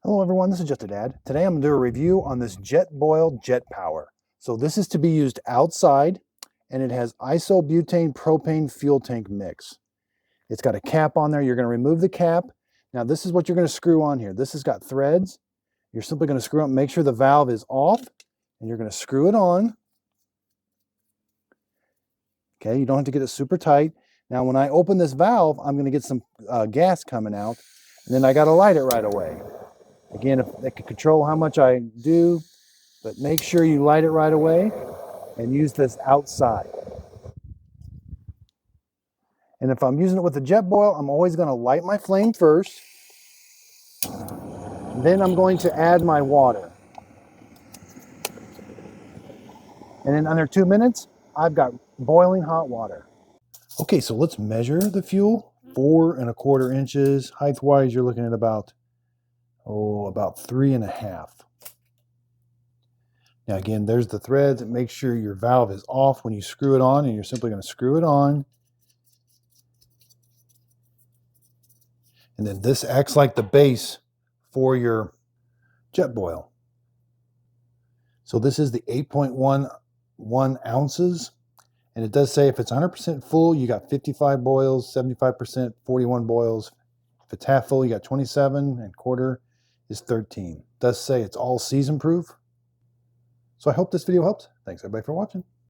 Hello everyone, this is Just a Dad. Today I'm going to do a review on this Jetboil Jetpower. So this is to be used outside, and it has isobutane propane fuel tank mix. It's got a cap on there. You're going to remove the cap. Now this is what you're going to screw on here. This has got threads. You're simply going to screw up, make sure the valve is off, and you're going to screw it on. Okay, you don't have to get it super tight. Now when I open this valve, I'm going to get some gas coming out, and then I got to light it right away. Again, if they can control how much I do, but make sure you light it right away and use this outside. And if I'm using it with the Jetboil, I'm always going to light my flame first. Then I'm going to add my water. And in under 2 minutes, I've got boiling hot water. Okay, so let's measure the fuel. 4 1/4 inches. Height-wise, you're looking at about 3.5. Now again, there's the threads, and make sure your valve is off when you screw it on, and you're simply going to screw it on. And then this acts like the base for your Jetboil. So this is the 8.11 ounces, and it does say if it's 100% full, you got 55 boils, 75%, 41 boils. If it's half full, you got 27, and quarter is 13. It does say it's all season proof. So I hope this video helped. Thanks everybody for watching.